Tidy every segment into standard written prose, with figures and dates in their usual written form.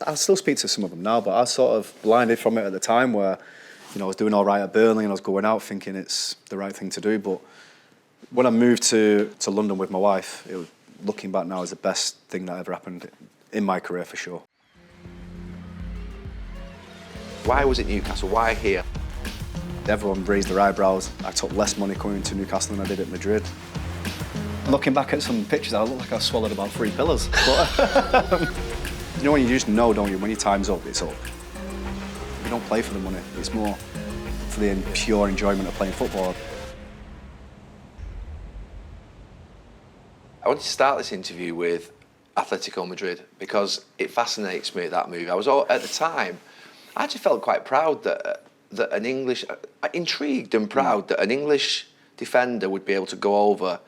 I still speak to some of them now, but I was sort of blinded from it at the time where, I was doing all right at Burnley and I was going out thinking it's the right thing to do. But when I moved to London with my wife, it was, looking back now, is the best thing that ever happened in my career for sure. Why was it Newcastle? Why here? Everyone raised their eyebrows. I took less money coming to Newcastle than I did at Madrid. Looking back at some pictures, I look like I swallowed about 3 pillars. But when you just know, don't you? When your time's up, it's up. You don't play for the money. It's more for the pure enjoyment of playing football. I want to start this interview with Atletico Madrid because it fascinates me, that move. At the time, I actually felt quite proud that an English, intrigued and proud that an English defender would be able to go over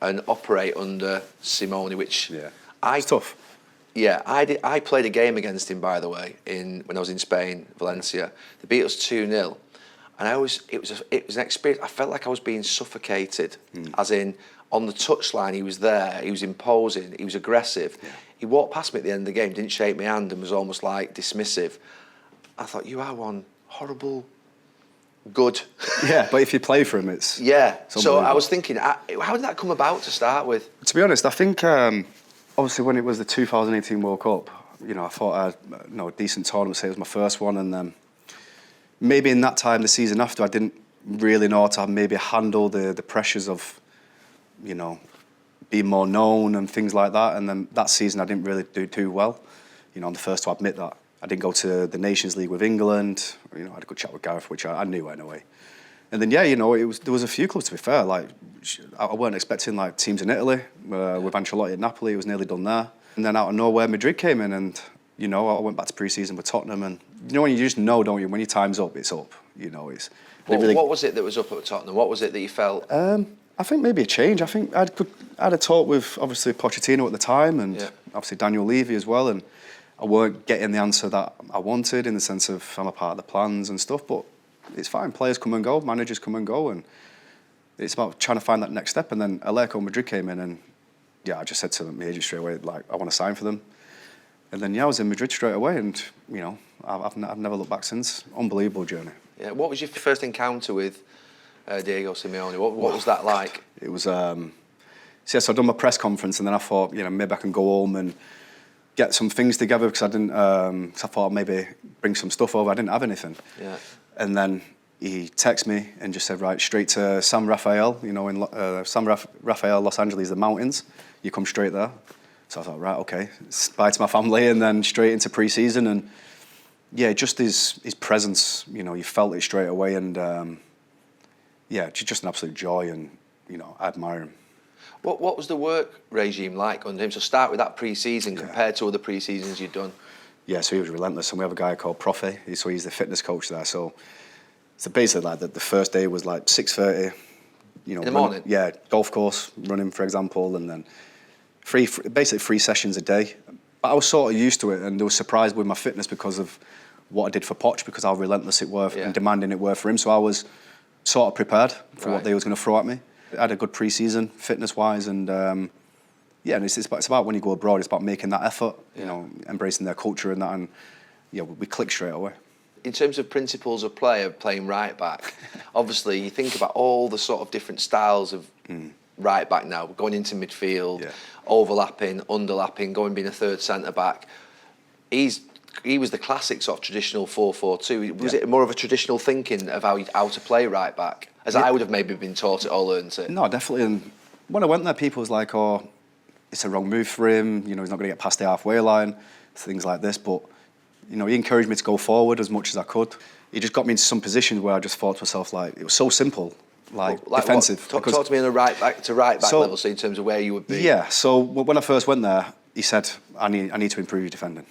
and operate under Simeone, which it's tough. Yeah, I played a game against him, by the way, when I was in Spain, Valencia. They beat us 2-0, and it was an experience. I felt like I was being suffocated, as in on the touchline. He was there, he was imposing, he was aggressive. Yeah. He walked past me at the end of the game, didn't shake my hand, and was almost like dismissive. I thought, you are one horrible good. Yeah, but if you play for him, it's So I was thinking, how did that come about to start with? To be honest, I think obviously when it was the 2018 World Cup, I thought I had a decent tournament. Say it was my first one, and then maybe in that time, the season after, I didn't really know how to maybe handle the pressures of, being more known and things like that. And then that season, I didn't really do too well. I'm the first to admit that. I didn't go to the Nations League with England. I had a good chat with Gareth, which I knew anyway. And then, there was a few clubs, to be fair. Like, I weren't expecting, teams in Italy. With Ancelotti at Napoli, it was nearly done there. And then out of nowhere, Madrid came in and, I went back to pre-season with Tottenham. And, when you just know, don't you? When your time's up, it's up. What was it that was up at Tottenham? What was it that you felt? I think maybe a change. I think I had a talk with, obviously, Pochettino at the time and obviously Daniel Levy as well. And I weren't getting the answer that I wanted in the sense of I'm a part of the plans and stuff, but it's fine. Players come and go, managers come and go, and it's about trying to find that next step. And then Atletico Madrid came in, and I just said to the agent straight away, I want to sign for them. And then I was in Madrid straight away, and I've never looked back since. Unbelievable journey. Yeah. What was your first encounter with Diego Simeone? What was that like? It was so I'd done my press conference, and then I thought maybe I can go home and get some things together because I didn't. So I thought I'd maybe bring some stuff over. I didn't have anything. Yeah. And then he texted me and just said, right, straight to San Rafael. In San Rafael, Los Angeles, the mountains. You come straight there. So I thought, right, okay. Bye to my family, and then straight into pre-season. And just his presence. You felt it straight away, and just an absolute joy, and I admire him. What was the work regime like under him? So start with that pre-season compared to other pre-seasons you'd done. Yeah, so he was relentless, and we have a guy called Profe, so he's the fitness coach there. So basically, the first day was 6:30. In the morning. Yeah, golf course running, for example, and then basically 3 sessions a day. But I was sort of used to it, and I was surprised with my fitness because of what I did for Poch, because how relentless it were and demanding it were for him. So I was sort of prepared for what they was going to throw at me. I had a good pre-season, fitness-wise, and and it's about when you go abroad, it's about making that effort, embracing their culture and that, and we click straight away. In terms of principles of play, of playing right back, obviously you think about all the sort of different styles of right back now, going into midfield, overlapping, underlapping, going being a third centre back. He was the classic sort of traditional 4-4-2. Was it more of a traditional thinking of how to play right back? As I would have maybe been taught it or learned it. No, definitely. And when I went there, people was like, oh, it's a wrong move for him. He's not going to get past the halfway line, things like this. But, he encouraged me to go forward as much as I could. He just got me into some positions where I just thought to myself, it was so simple, defensive. Talk to me on a right back level, so in terms of where you would be. Yeah, so when I first went there, he said, I need to improve your defending.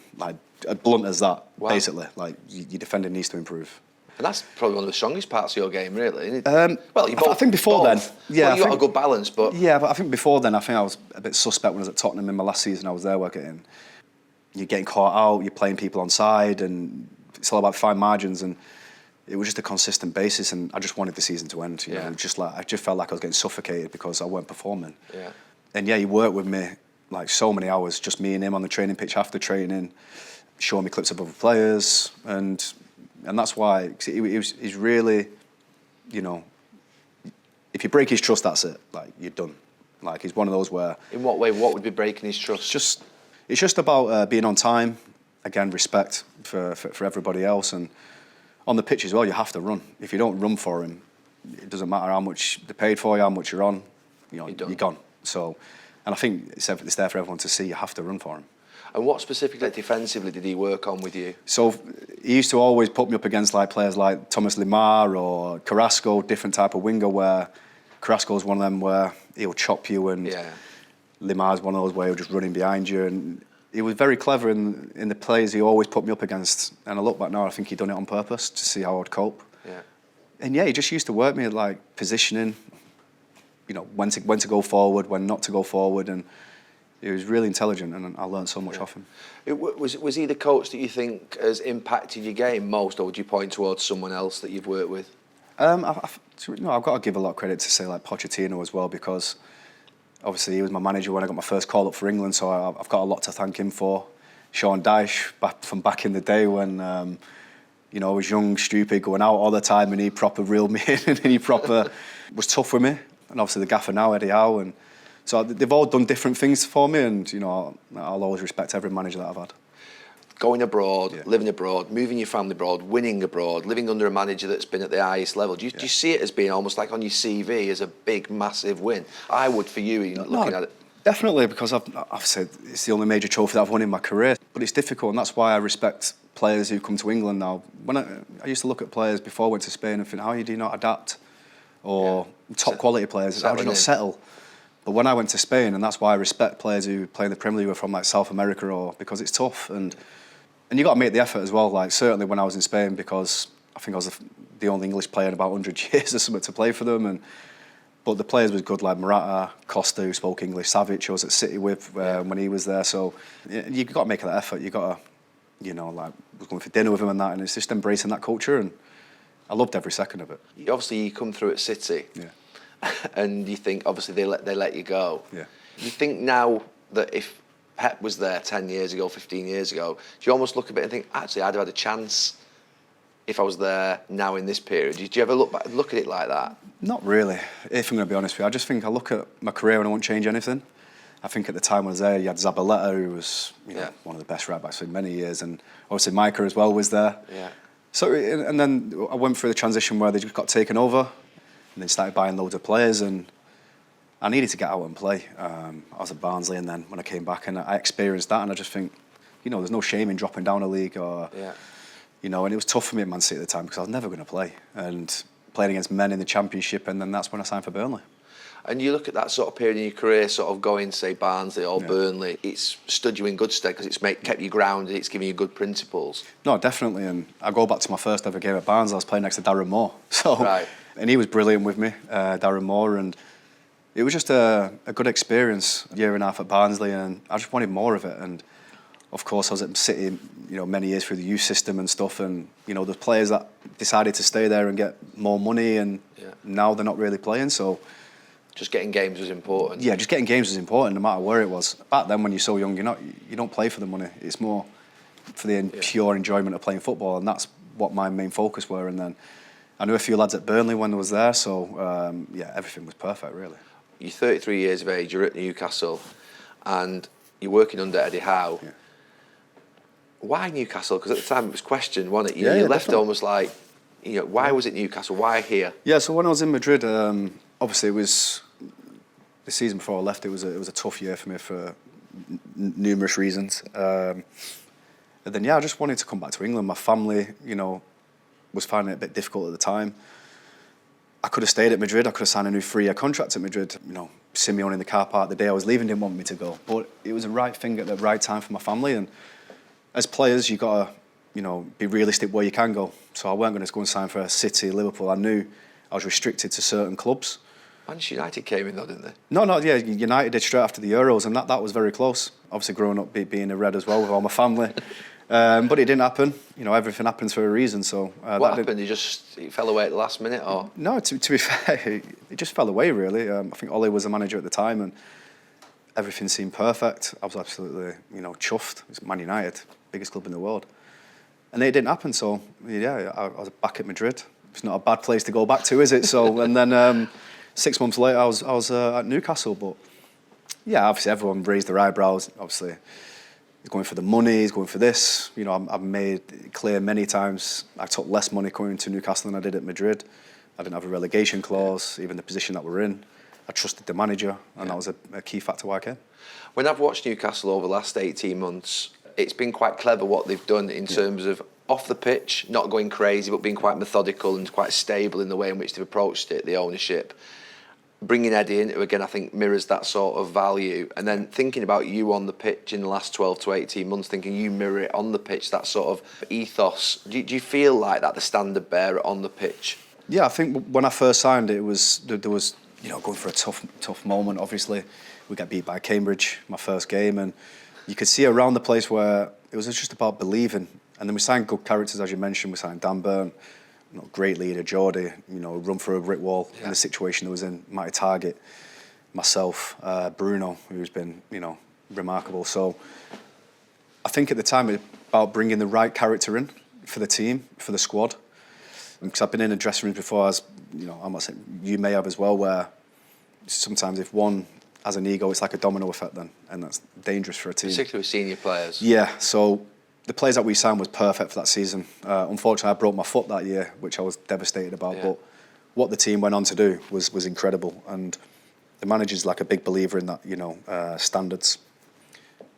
Blunt as that, basically. Your defending needs to improve. And that's probably one of the strongest parts of your game, really, isn't it? Well, I think before then... Yeah, you got a good balance, but... Yeah, but I think before then, I think I was a bit suspect when I was at Tottenham in my last season. I was there working. You're getting caught out, you're playing people on side, and it's all about fine margins, and it was just a consistent basis, and I just wanted the season to end. I just felt like I was getting suffocated because I weren't performing. Yeah. And he worked with me so many hours, just me and him on the training pitch after training. showing me clips of other players, and that's why he's really, you know, if you break his trust, that's it. Like, you're done. Like, he's one of those where. In what way? What would be breaking his trust? It's just about being on time. Again, respect for everybody else, and on the pitch as well. You have to run. If you don't run for him, it doesn't matter how much they paid for you, how much you're on. You know, you're gone. So, and I think it's there for everyone to see. You have to run for him. And what specifically defensively did he work on with you? So he used to always put me up against like players like Thomas Lemar or Carrasco, different type of winger, where Carrasco's one of them where he'll chop you, and Lemar's one of those where he'll just run in behind you. And he was very clever in the players he always put me up against. And I look back now, I think he'd done it on purpose to see how I'd cope. Yeah. And he just used to work me at like positioning, you know, when to go forward, when not to go forward, and he was really intelligent, and I learned so much off him. Was he the coach that you think has impacted your game most, or would you point towards someone else that you've worked with? I've got to give a lot of credit to say like Pochettino as well, because obviously he was my manager when I got my first call up for England, so I've got a lot to thank him for. Sean Dyche, from back in the day when you know, I was young, stupid, going out all the time, and he proper reeled me in, and he proper was tough with me. And obviously the gaffer now, Eddie Howe, and so they've all done different things for me, and you know, I'll always respect every manager that I've had. Going abroad, living abroad, moving your family abroad, winning abroad, living under a manager that's been at the highest level. Do you see it as being almost like on your CV as a big, massive win? I would for you, looking at it. Definitely, because I've said it's the only major trophy that I've won in my career. But it's difficult, and that's why I respect players who come to England now. When I used to look at players before I went to Spain and think, how do you not adapt? Or top quality players, how do you not settle? But when I went to Spain, and that's why I respect players who play in the Premier League who are from like South America, or because it's tough, and you got to make the effort as well. Like certainly when I was in Spain, because I think I was the only English player in about 100 years or something to play for them, but the players was good, like Morata, Costa, who spoke English, Savic, I was at City with when he was there. So you got to make that effort. You got to, you know, like I was going for dinner with him and that, and it's just embracing that culture, and I loved every second of it. Obviously, you come through at City. Yeah. And you think, obviously, they let you go. Yeah. You think now that if Pep was there 10 years ago, 15 years ago, do you almost look at it and think, actually, I'd have had a chance if I was there now in this period? Do you ever look at it like that? Not really, if I'm going to be honest with you. I just think I look at my career and I won't change anything. I think at the time I was there, you had Zabaleta, who was one of the best right backs for many years, and obviously Micah as well was there. Yeah. So, and then I went through the transition where they just got taken over, and then started buying loads of players, and I needed to get out and play. I was at Barnsley, and then when I came back, and I experienced that, and I just think, you know, there's no shame in dropping down a league, or you know, and it was tough for me at Man City at the time because I was never going to play, and playing against men in the Championship, and then that's when I signed for Burnley. And you look at that sort of period in your career, sort of going, say, Barnsley or Burnley, it's stood you in good stead because it's kept you grounded, it's given you good principles. No, definitely, and I go back to my first ever game at Barnsley, I was playing next to Darren Moore. So, and he was brilliant with me, Darren Moore, and it was just a good experience, a year and a half at Barnsley, and I just wanted more of it. And of course, I was at City, you know, many years through the youth system and stuff, and you know, the players that decided to stay there and get more money, and now they're not really playing, so. Just getting games was important. Yeah, just getting games was important, no matter where it was. Back then, when you're so young, you don't play for the money. It's more for the pure enjoyment of playing football, and that's what my main focus were. And then I knew a few lads at Burnley when I was there, so everything was perfect, really. You're 33 years of age. You're at Newcastle, and you're working under Eddie Howe. Yeah. Why Newcastle? Because at the time it was questioned, wasn't it? You left definitely. Almost like, you know, why was it Newcastle? Why here? Yeah. So when I was in Madrid, obviously it was. The season before I left, it was a tough year for me for numerous reasons. And then I just wanted to come back to England. My family, you know, was finding it a bit difficult at the time. I could have stayed at Madrid. I could have signed a new 3-year contract at Madrid. You know, Simeone in the car park the day I was leaving didn't want me to go, but it was the right thing at the right time for my family. And as players, you gotta, you know, be realistic where you can go. So I weren't going to go and sign for City, Liverpool. I knew I was restricted to certain clubs. Manchester United came in though, didn't they? United did straight after the Euros, and that was very close. Obviously growing up being a Red as well with all my family. But it didn't happen. You know, everything happens for a reason. So what happened? It fell away at the last minute, or? No, to be fair, it just fell away really. I think Ollie was the manager at the time, and everything seemed perfect. I was absolutely, you know, chuffed. It's Man United. biggest club in the world. And it didn't happen, so yeah, I was back at Madrid. It's not a bad place to go back to, is it? So, and then 6 months later, I was at Newcastle. But yeah, obviously everyone raised their eyebrows. Obviously, he's going for the money, he's going for this. You know, I've made it clear many times I took less money coming to Newcastle than I did at Madrid. I didn't have a relegation clause, even the position that we're in. I trusted the manager, and that was a key factor why I came. When I've watched Newcastle over the last 18 months, it's been quite clever what they've done in terms of off the pitch, not going crazy, but being quite methodical and quite stable in the way in which they've approached it, the ownership. Bringing Eddie in, who again I think mirrors that sort of value, and then thinking about you on the pitch in the last 12 to 18 months, thinking you mirror it on the pitch, that sort of ethos. Do you feel like that, the standard bearer on the pitch? Yeah, I think when I first signed, there was going for a tough moment. Obviously, we got beat by Cambridge, my first game, and you could see around the place where it was just about believing. And then we signed good characters, as you mentioned. We signed Dan Burn, great leader, Geordie, run through a brick wall in the situation he was in, Matty Target, myself, Bruno, who's been, remarkable. So I think at the time it was about bringing the right character in for the team, for the squad. Because I've been in the dressing rooms before, as I'm not saying you may have as well, where sometimes if one has an ego, it's like a domino effect then, and that's dangerous for a team. Particularly with senior players. Yeah, so the players that we signed was perfect for that season. Unfortunately, I broke my foot that year, which I was devastated about. Yeah. But what the team went on to do was incredible, and the manager's like a big believer in that. Standards,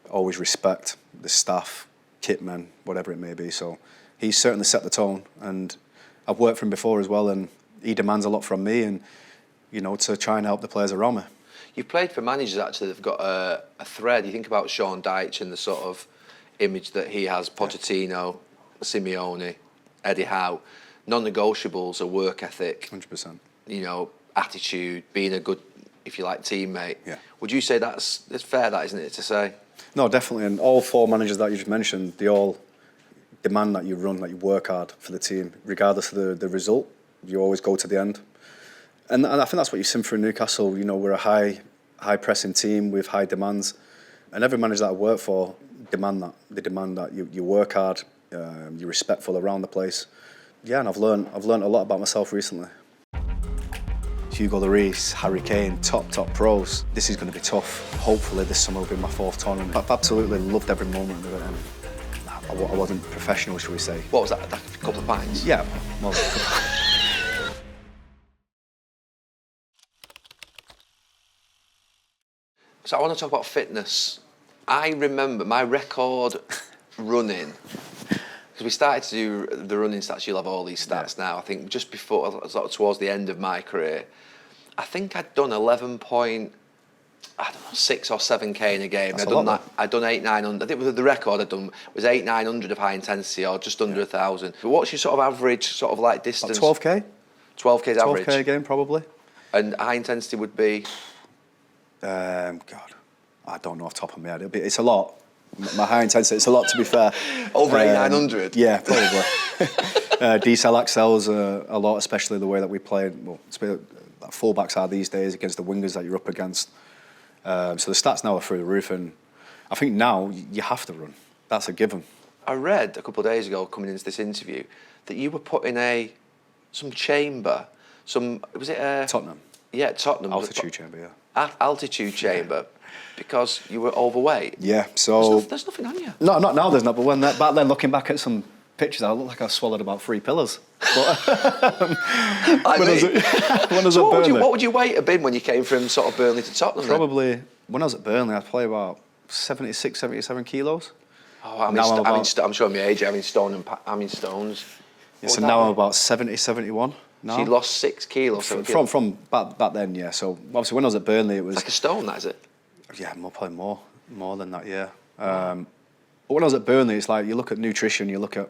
always respect the staff, kit men, whatever it may be. So he's certainly set the tone, and I've worked for him before as well, and he demands a lot from me, and to try and help the players around me. You've played for managers actually that've got a thread. You think about Sean Dyche and the sort of image that he has, Pochettino, Simeone, Eddie Howe. Non-negotiables are work ethic. 100%. Attitude, being a good, if you like, teammate. Yeah. Would you say that's fair, that isn't it, to say? No, definitely. And all four managers that you just mentioned, they all demand that you run, that you work hard for the team, regardless of the result. You always go to the end. And I think that's what you've seen for Newcastle. We're a high pressing team with high demands. And every manager that I work for demand that. They demand that you work hard, you're respectful around the place. Yeah, and I've learned a lot about myself recently. Hugo Lloris, Harry Kane, top pros. This is going to be tough. Hopefully this summer will be my fourth tournament. I've absolutely loved every moment of it. And I wasn't professional, shall we say. What was that, a couple of pints? Yeah, more than a couple. So I want to talk about fitness. I remember my record running, because we started to do the running stats. You'll have all these stats now. I think just before, sort of towards the end of my career, I think I'd done 11.6 or 7k in a game. I'd done 800, 900. I think the record I'd done was 800, 900 of high intensity, or just under 1,000. But what's your sort of average sort of like distance? About 12k. 12k's average. 12k a game probably. And high intensity would be. God, I don't know off the top of my head. It's a lot. My high intensity, it's a lot to be fair. Over 800? Yeah, probably. Decel XL's a lot, especially the way that we play. Well, fullbacks are these days against the wingers that you're up against. So the stats now are through the roof, and I think now you have to run. That's a given. I read a couple of days ago, coming into this interview, that you were put in some chamber. Was it Tottenham? Yeah, Tottenham. Altitude chamber, yeah. Altitude chamber, because you were overweight. Yeah, so there's nothing on you. No, not now. There's not. But back then, looking back at some pictures, I look like I swallowed about 3 pillars. But what would your weight have been when you came from sort of Burnley to Tottenham? Probably when I was at Burnley, I'd play about 76, 77 kilos. Oh, I'm showing my age. I'm in stones. Yeah, so now I'm about 70, 71. No. So you lost 6 kilos. From back then, yeah. So obviously when I was at Burnley, it was like a stone. That is it. Yeah, probably more than that. Yeah. But when I was at Burnley, it's like you look at nutrition, you look at.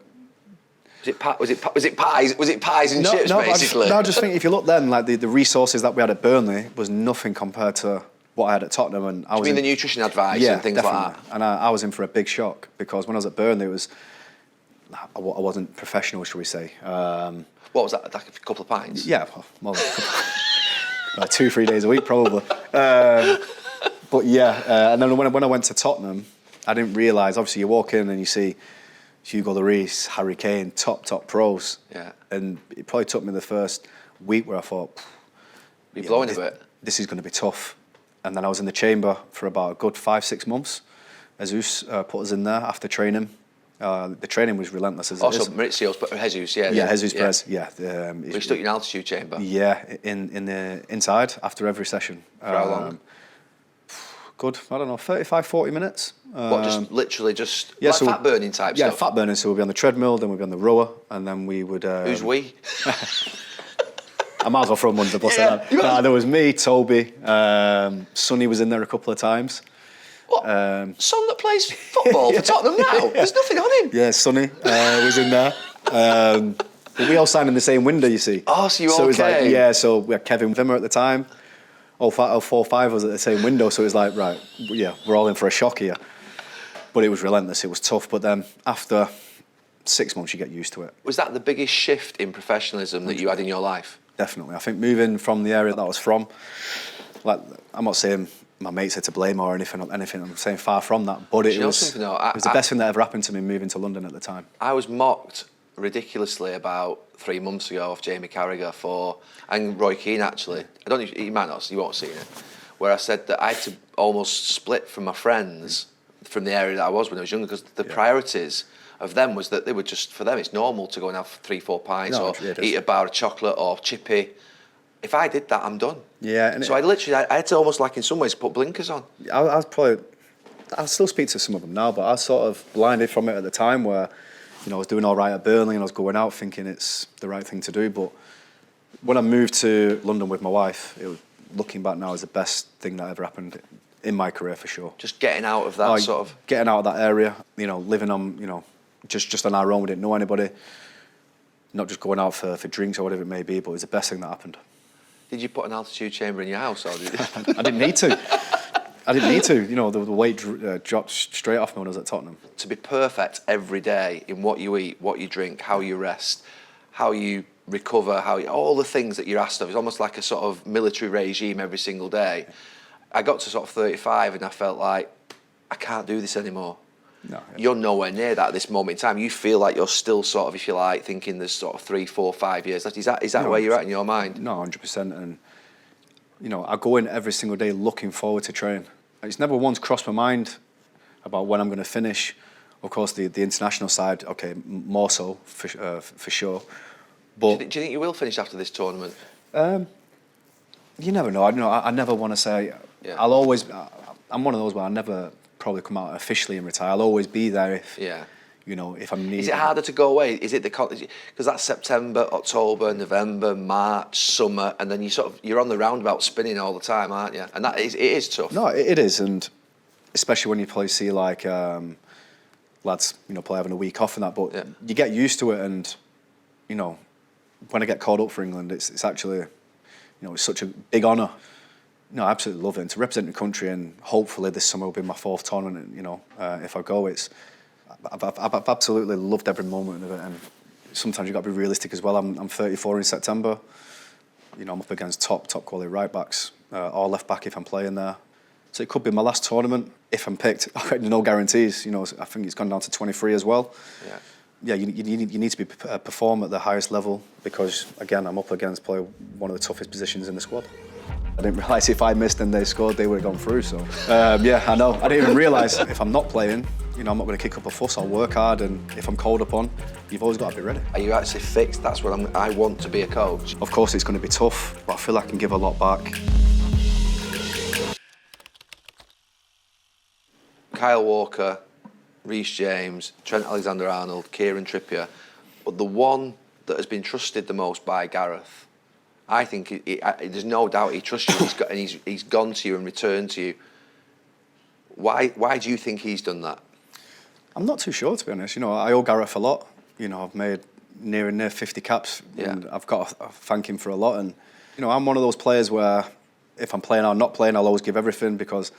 Was it pies? Was it pies and chips basically? I just think if you look then, like the resources that we had at Burnley was nothing compared to what I had at Tottenham. And I was the nutrition advice and things definitely. Like that? And I was in for a big shock because when I was at Burnley, I wasn't professional, shall we say. What was that, like a couple of pints? Yeah, more than a couple. 2-3 days a week, probably. But yeah, and then when I went to Tottenham, I didn't realise. Obviously, you walk in and you see Hugo Lloris, Harry Kane, top pros. Yeah. And it probably took me the first week where I thought, You're blowing a bit. This is going to be tough. And then I was in the chamber for about a good 5-6 months. Jesus put us in there after training. The training was relentless as it is. Mauricio's, but Jesus, yeah. Yeah, Jesus Perez, yeah. We stuck you in an altitude chamber. Yeah, in the inside after every session. For how long? Good, I don't know, 35, 40 minutes. What, just literally just yeah, like so fat burning type yeah, stuff? Yeah, fat burning, so we'd be on the treadmill, then we'd be on the rower, and then we would... Who's we? I might as well throw him under the bus. Yeah, there was me, Toby, Sonny was in there a couple of times. What? Son that plays football for Tottenham now? There's nothing on him. Yeah, Sonny was in there. But we all signed in the same window, you see. Oh, so you all okay? So it was like, yeah, so we had Kevin Vimmer at the time. All 4-5 was at the same window, so it was like, right, yeah, we're all in for a shock here. But it was relentless, it was tough. But then after 6 months, you get used to it. Was that the biggest shift in professionalism that you had in your life? Definitely. I think moving from the area that I was from, like, I'm not saying my mates are to blame or anything. I'm saying far from that. But it was the best thing that ever happened to me moving to London at the time. I was mocked ridiculously about 3 months ago off Jamie Carragher and Roy Keane actually. I don't know, you might not, you won't have seen it. Where I said that I had to almost split from my friends from the area that I was when I was younger because the priorities of them was that they were just, for them it's normal to go and have 3-4 pints or eat a bar of chocolate or chippy. If I did that, I'm done. Yeah. And so I had to almost like in some ways put blinkers on. I still speak to some of them now, but I was sort of blinded from it at the time where, I was doing all right at Burnley and I was going out thinking it's the right thing to do. But when I moved to London with my wife, it was, looking back now, is the best thing that ever happened in my career for sure. Just getting out of that sort of... Getting out of that area, living on, just on our own, we didn't know anybody. Not just going out for drinks or whatever it may be, but it was the best thing that happened. Did you put an altitude chamber in your house or did you? I didn't need to. The weight dropped straight off me when I was at Tottenham. To be perfect every day in what you eat, what you drink, how you rest, how you recover, all the things that you're asked of. It's almost like a sort of military regime every single day. I got to sort of 35 and I felt like, I can't do this anymore. No, yeah. You're nowhere near that at this moment in time. You feel like you're still sort of, if you like, thinking there's sort of 3, 4, 5 years left. Is that where you're at in your mind? No, 100%. And, I go in every single day looking forward to training. It's never once crossed my mind about when I'm going to finish. Of course, the international side, okay, more so for sure. But do you think you will finish after this tournament? You never know. I never want to say. Yeah. I'm one of those where I never probably come out officially and retire. I'll always be there if. Yeah. If I'm needed. Is it harder to go away? Is it because that's September, October, November, March, summer, and then you're on the roundabout spinning all the time, aren't you? And it is tough. No, it is, and especially when you probably see like lads, play having a week off and that. But you get used to it, and when I get called up for England, it's actually, it's such a big honour. No, I absolutely love it, and to represent the country, and hopefully this summer will be my 4th tournament. If I go, I've absolutely loved every moment of it, and sometimes you've got to be realistic as well. I'm 34 in September. I'm up against top quality right backs or left back if I'm playing there. So it could be my last tournament if I'm picked. No guarantees. I think it's gone down to 23 as well. Yeah. Yeah, you need to perform at the highest level because again I'm up against probably one of the toughest positions in the squad. I didn't realise if I missed and they scored, they would have gone through. So yeah, I know. I didn't even realise if I'm not playing. I'm not going to kick up a fuss. I'll work hard, and if I'm called upon, you've always got to be ready. Are you actually fixed? That's what I want to be a coach. Of course, it's going to be tough, but I feel I can give a lot back. Kyle Walker, Reece James, Trent Alexander-Arnold, Kieran Trippier, but the one that has been trusted the most by Gareth, I think there's no doubt he trusts you. He's gone to you and returned to you. Why do you think he's done that? I'm not too sure, to be honest. I owe Gareth a lot. I've made near 50 caps, and I've got to thank him for a lot. And I'm one of those players where if I'm playing or not playing, I'll always give everything because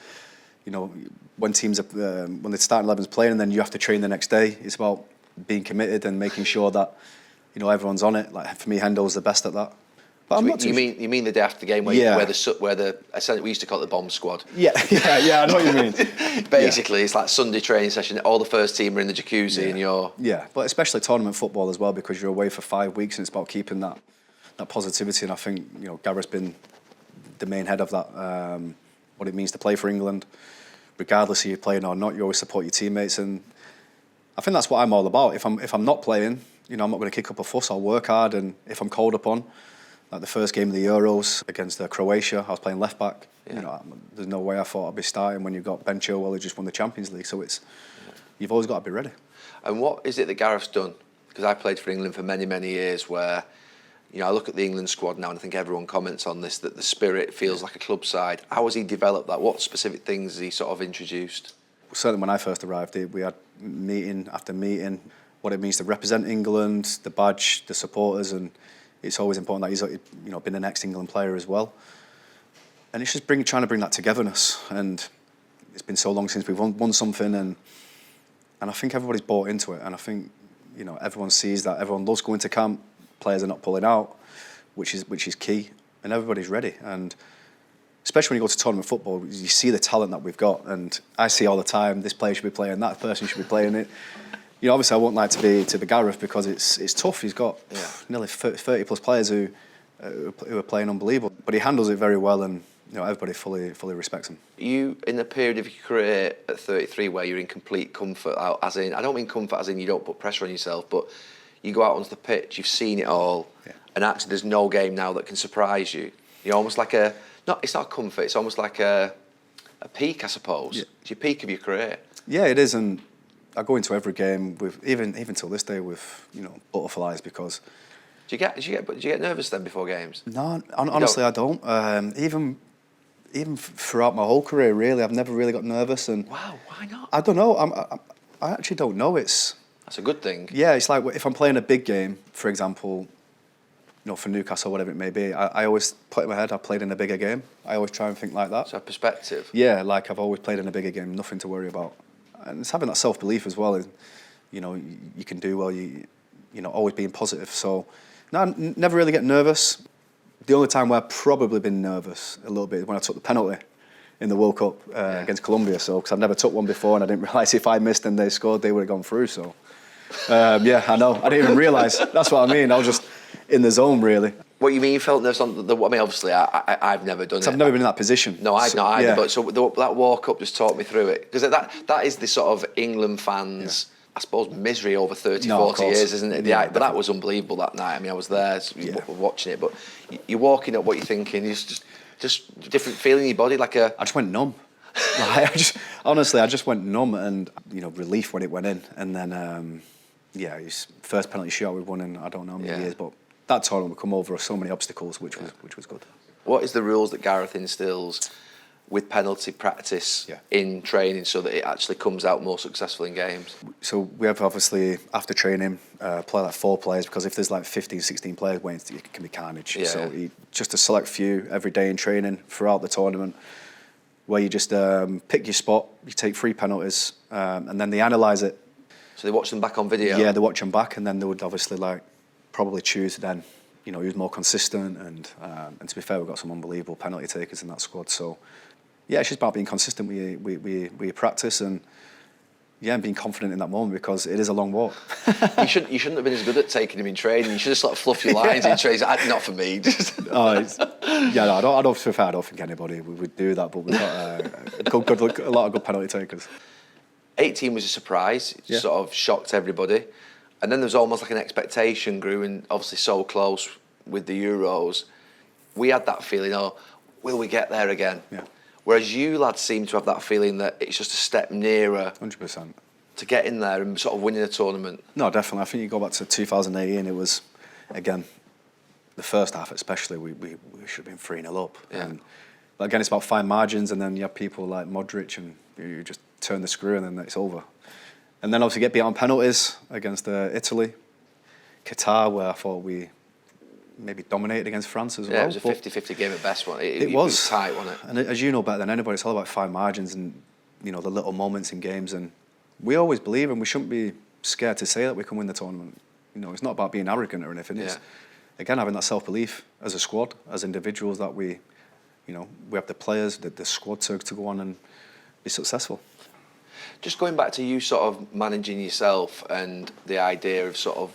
when teams are when the starting 11's playing, and then you have to train the next day. It's about being committed and making sure that everyone's on it. Like for me, Hendo's the best at that. But I'm So not too you mean the day after the game where, Yeah. where the essentially we used to call it the bomb squad. Yeah, I know what you mean. Basically, it's like Sunday training session. All the first team are in the jacuzzi, and you're But especially tournament football as well, because you're away for 5 weeks, and it's about keeping that positivity. And I think Gareth's been the main head of that. What it means to play for England, regardless if you're playing or not, you always support your teammates, and I think that's what I'm all about. If I'm not playing, I'm not going to kick up a fuss. I'll work hard, and if I'm called upon, like the first game of the Euros against Croatia, I was playing left back. Yeah. There's no way I thought I'd be starting when you've got Ben Chilwell who just won the Champions League. So you've always got to be ready. And what is it that Gareth's done? Because I played for England for many, many years where, I look at the England squad now and I think everyone comments on this, that the spirit feels like a club side. How has he developed that? What specific things has he sort of introduced? Certainly when I first arrived, we had meeting after meeting, what it means to represent England, the badge, the supporters, and it's always important that he's been an ex-England player as well. And it's just trying to bring that togetherness. And it's been so long since we've won something, and I think everybody's bought into it. And I think everyone sees that. Everyone loves going to camp. Players are not pulling out, which is key, and everybody's ready. And especially when you go to tournament football, you see the talent that we've got. And I see all the time, this player should be playing, that person should be playing it. Obviously I won't like to be Gareth because it's tough. He's got nearly 30 plus players who are playing unbelievable, but he handles it very well, and everybody fully respects him. You, in the period of your career at 33 where you're in complete comfort, as in, I don't mean comfort as in you don't put pressure on yourself, but you go out onto the pitch, you've seen it all, and actually there's no game now that can surprise you. You're almost like it's not a comfort, it's almost like a peak, I suppose. Yeah. It's your peak of your career. Yeah, it is, and I go into every game with even till this day with butterflies because. Do you get nervous then before games? No, honestly, I don't. Even throughout my whole career, really, I've never really got nervous. And wow, why not? I don't know. I actually don't know. That's a good thing. Yeah, it's like if I'm playing a big game, for example, for Newcastle, whatever it may be, I always put in my head I played in a bigger game. I always try and think like that. So perspective. Yeah, like I've always played in a bigger game, nothing to worry about. And it's having that self-belief as well. You can do well. Always being positive. So, no, never really get nervous. The only time where I've probably been nervous a little bit is when I took the penalty in the World Cup against Colombia. So, because I've never took one before, and I didn't realise if I missed and they scored, they would have gone through. So, I know. I didn't even realise. That's what I mean. I was just in the zone, really. What you mean you felt nervous on the? I mean, obviously, I've never done it. I've never been in that position. No, I've not either. Yeah. But so that World Cup just taught me through it, because that is the sort of England fans. Yeah. I suppose misery over 30, 40 years, isn't it? Yeah, but that was unbelievable that night. I mean, I was there watching it, but you're walking up, what you're thinking is just different feeling in your body, like a. I just went numb. Honestly, I just went numb, and relief when it went in, and then his first penalty shot we've won in I don't know how many years, but that tournament would come over so many obstacles, which was good. What is the rules that Gareth instills with penalty practice in training so that it actually comes out more successful in games? So we have obviously, after training, play like 4 players, because if there's like 15, 16 players waiting, it can be carnage. Yeah. So just a select few every day in training throughout the tournament, where you just pick your spot, you take 3 penalties, and then they analyse it. So they watch them back on video? Yeah, they watch them back, and then they would obviously probably choose then, who's more consistent, and to be fair, we've got some unbelievable penalty takers in that squad. So yeah, it's just about being consistent with your practice, and being confident in that moment, because it is a long walk. You shouldn't have been as good at taking him in training. You should have sort of fluffed your lines in training. Not for me. I don't think anybody would do that, but we've got a lot of good penalty takers. 18 was a surprise. It sort of shocked everybody. And then there was almost like an expectation grew, and obviously so close with the Euros. We had that feeling, will we get there again? Yeah. Whereas you lads seem to have that feeling that it's just a step nearer 100%. to get in there and sort of winning a tournament. No, definitely. I think you go back to 2018, it was, again, the first half especially, we should have been 3-0 up. Yeah. But again, it's about fine margins, and then you have people like Modric, and you just turn the screw and then it's over. And then obviously get beat on penalties against Italy, Qatar, where I thought we maybe dominated against France as well. Yeah, it was a 50-50 game at best, wasn't it? It was tight, wasn't it? And as you know better than anybody, it's all about fine margins and the little moments in games. And we always believe, and we shouldn't be scared to say that we can win the tournament. It's not about being arrogant or anything. Yeah. again, having that self-belief as a squad, as individuals, that we have the players, the squad to go on and be successful. Just going back to you sort of managing yourself and the idea of sort of,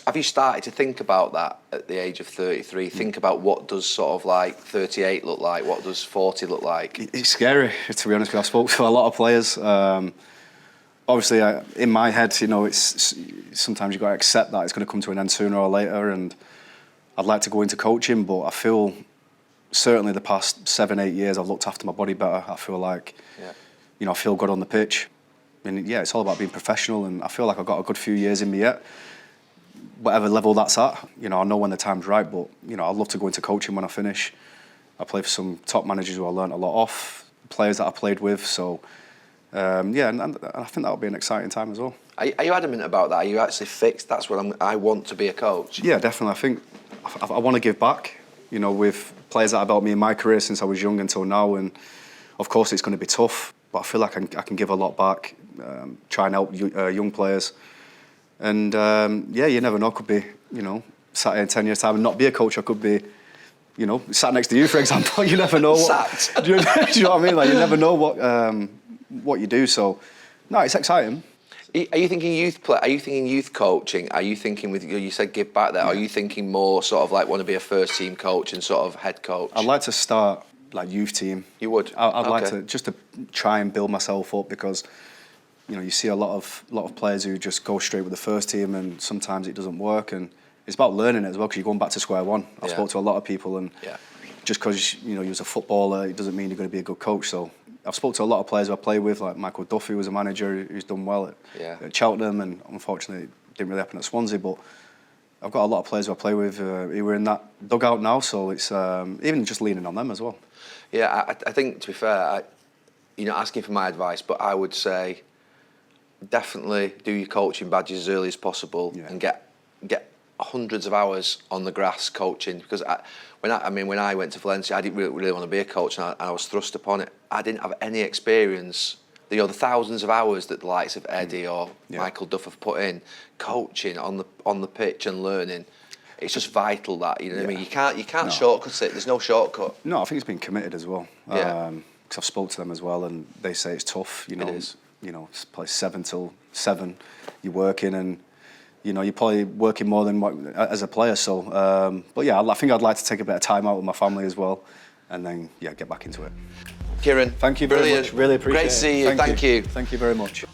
have you started to think about that at the age of 33? Think about what does sort of like 38 look like? What does 40 look like? It's scary, to be honest with you. I've spoken to a lot of players. Obviously, in my head, it's sometimes you've got to accept that it's going to come to an end sooner or later, and I'd like to go into coaching, but I feel certainly the past 7-8 years I've looked after my body better. I feel like, I feel good on the pitch. And it's all about being professional, and I feel like I've got a good few years in me yet. Whatever level that's at, I know when the time's right, but, I'd love to go into coaching when I finish. I play for some top managers who I learnt a lot off, players that I played with, so, and I think that'll be an exciting time as well. Are you adamant about that? Are you actually fixed? That's what I want to be a coach? Yeah, definitely. I think I want to give back, with players that have helped me in my career since I was young until now, and of course it's going to be tough, but I feel like I can give a lot back, try and help young players. And you never know, could be, sat here in 10 years' time and not be a coach. I could be, sat next to you, for example. You never know what. Do you know what I mean? Like, you never know what you do. So, no, it's exciting. Are you thinking youth play? Are you thinking youth coaching? Are you thinking you said give back there? Yeah. Are you thinking more sort of like want to be a first team coach and sort of head coach? I'd like to start like youth team. You would? I'd like to just to try and build myself up, because you see a lot of players who just go straight with the first team, and sometimes it doesn't work, and it's about learning it as well, because you're going back to square one. I've spoke to a lot of people, and just because you was a footballer, it doesn't mean you're going to be a good coach. So I've spoke to a lot of players who I play with, like Michael Duffy was a manager who's done well at Cheltenham, and unfortunately it didn't really happen at Swansea, but I've got a lot of players who I play with who are in that dugout now, so it's even just leaning on them as well. Yeah, I think, to be fair, you're not asking for my advice, but I would say definitely do your coaching badges as early as possible and get hundreds of hours on the grass coaching, because when I went to Valencia, I didn't really want to be a coach, and I was thrust upon it. I didn't have any experience. The thousands of hours that the likes of Eddie or Michael Duff have put in coaching on the pitch and learning. It's just vital that, what I mean? You can't shortcut it. There's no shortcut. No, I think it's been committed as well. Because I've spoke to them as well, and they say it's tough. It is. It's play 7 till 7. You're working, and you're probably working more than as a player. So, but yeah, I think I'd like to take a bit of time out with my family as well, and then get back into it. Kieran, thank you very much. Really appreciate it. Great to see you. Thank you. Thank you very much.